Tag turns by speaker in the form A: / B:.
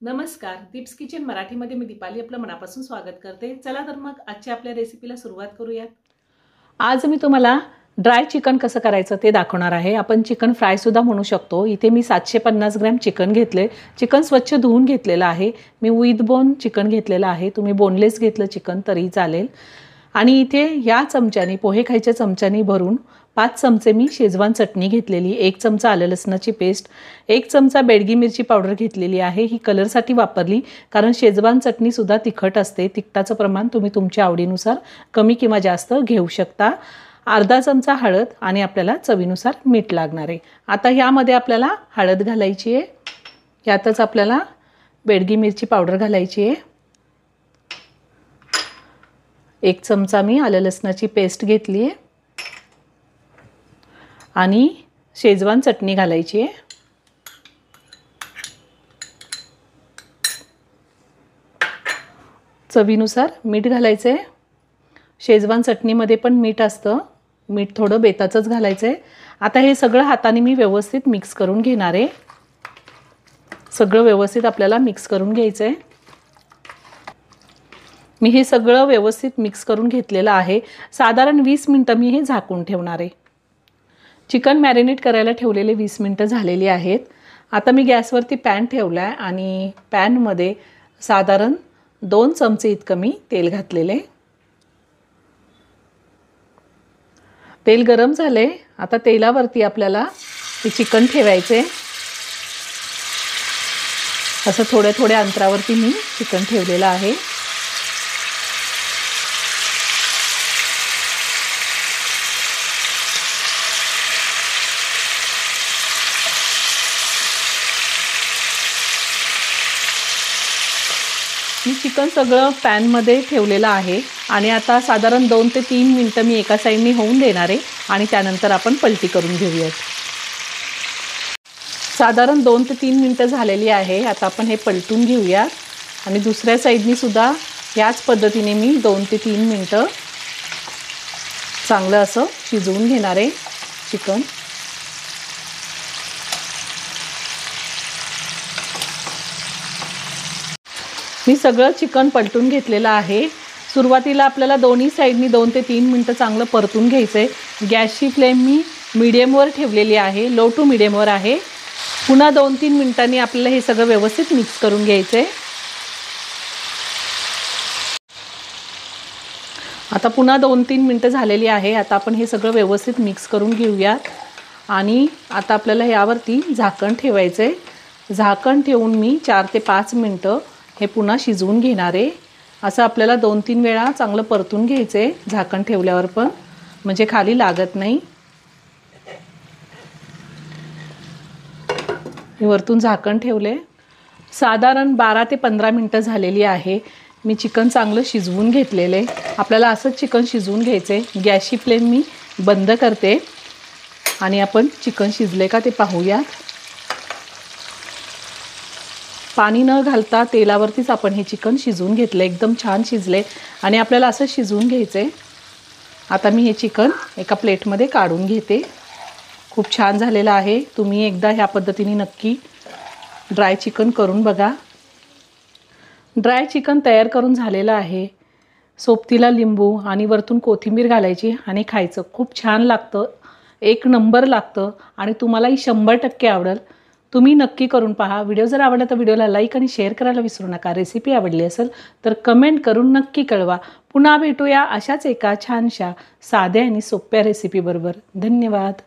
A: नमस्कार, दीप्स किचन मराठीमध्ये मी दीपाली आपलं मनापासून स्वागत करते। चला तर मग आजच्या आपल्या रेसिपीला सुरुवात करूयात। आज मी तुम्हाला ड्राय चिकन कसं करायचं ते दाखवणार आहे। आपण चिकन फ्राय सुद्धा म्हणू शकतो। इथे मी 750 ग्रॅम चिकन घेतले। चिकन स्वच्छ धुवून घेतलेलं आहे। मी विथ बोन चिकन घेतलेलं आहे। तुम्ही बोनलेस घेतलं चिकन तरी चालेल। आणि इथे या चमच्याने पोहे खायच्या चमच्याने भरून 5 चमचे मी शेजवान चटणी घेतलेली, 1 चमचा आलं लसणाची पेस्ट, 1 चमचा बेडगी मिरची पावडर घेतलेली आहे। ही कलरसाठी वापरली कारण शेजवान चटणी सुद्धा तिखट असते। तिखटाचं प्रमाण तुम्ही तुमच्या आवडीनुसार कमी किंवा जास्त घेऊ शकता। अर्धा चमचा हळद आणि आपल्याला चवीनुसार मीठ लागणार आहे। आता यामध्ये आपल्याला हळद घालायची आहे। यातच आपल्याला बेडगी मिरची पावडर घालायची आहे। 1 चमचा मी आलं लसणाची पेस्ट घेतली आहे आणि शेजवान चटणी घालायची आहे। चवीनुसार मीठ घालायचं आहे। शेजवान चटणीमध्ये पण मीठ असतं। मीठ थोडं बेताचंच घालायचं आहे। आता हे सगळं हाताने मी व्यवस्थित मिक्स करून घेणार आहे। सगळं व्यवस्थित आपल्याला मिक्स करून घ्यायचं आहे। मी हे सगळं व्यवस्थित मिक्स करून घेतलेलं आहे। साधारण 20 मिनिटं मी हे झाकून ठेवणार आहे। चिकन मॅरिनेट करायला ठेवलेले 20 मिनिटं झालेली आहेत। आता मी गॅसवरती पॅन ठेवला आहे आणि पॅनमध्ये साधारण 2 चमचे इतकं मी तेल घातलेले। तेल गरम झाले। आता तेलावरती आपल्याला हे चिकन ठेवायचे। असं थोड्या थोड्या अंतरावरती मी चिकन ठेवलेलं आहे। मी चिकन सगळं पॅनमध्ये ठेवलेलं आहे आणि आता साधारण 2 ते 3 मिनिटं मी एका साईडने होऊन देणार आहे आणि त्यानंतर आपण पलटी करून घेऊयात। साधारण 2 ते 3 मिनिटं झालेली आहे। आता आपण हे पलटून घेऊयात आणि दुसऱ्या साईडनी सुद्धा याच पद्धतीने मी 2 ते 3 मिनिटं चांगलं असं शिजवून घेणार आहे चिकन। मी सगळं चिकन पलटून घेतलेलं आहे। सुरुवातीला आपल्याला दोन्ही साईडनी 2 ते 3 मिनिटं चांगलं परतून घ्यायचं आहे। गॅसची फ्लेम मी मीडियमवर ठेवलेली आहे, लो टू मीडियमवर आहे। पुन्हा 2-3 मिनिटांनी आपल्याला हे सगळं व्यवस्थित मिक्स करून घ्यायचं आहे। आता पुन्हा 2-3 मिनिटं झालेली आहे। आता आपण हे सगळं व्यवस्थित मिक्स करून घेऊयात आणि आता आपल्याला यावरती झाकण ठेवायचं आहे। झाकण ठेवून मी 4 ते 5 मिनिटं हे पुन्हा शिजवून घेणार आहे। असं आपल्याला 2-3 वेळा चांगलं परतून घ्यायचं आहे झाकण ठेवल्यावर पण, म्हणजे खाली लागत नाही। वरतून झाकण ठेवले। साधारण 12 ते 15 मिनिटं झालेली आहे। मी चिकन चांगलं शिजवून घेतलेले। आपल्याला असंच चिकन शिजवून घ्यायचं आहे। गॅसची फ्लेम मी बंद करते आणि आपण चिकन शिजले का ते पाहूया। पाणी न घालता तेलावरतीच आपण हे चिकन शिजवून घेतले। एकदम छान शिजले आणि आपल्याला असं शिजवून घ्यायचं आहे। आता मी हे चिकन एका प्लेटमध्ये काढून घेते। खूप छान झालेलं आहे। तुम्ही एकदा ह्या पद्धतीने नक्की ड्राय चिकन करून बघा। ड्राय चिकन तयार करून झालेलं आहे। सोबतीला लिंबू आणि वरतून कोथिंबीर घालायची आणि खायचं। खूप छान लागतं, 1 नंबर लागतं आणि तुम्हालाही 100% आवडेल। तुम्ही नक्की करून पहा। व्हिडिओ जर आवडला तर व्हिडिओला लाईक आणि शेअर करायला विसरू नका। रेसिपी आवडली असेल तर कमेंट करून नक्की कळवा। पुन्हा भेटूया अशाच एका छानशा साध्या आणि सोप्या रेसिपीबरोबर। धन्यवाद।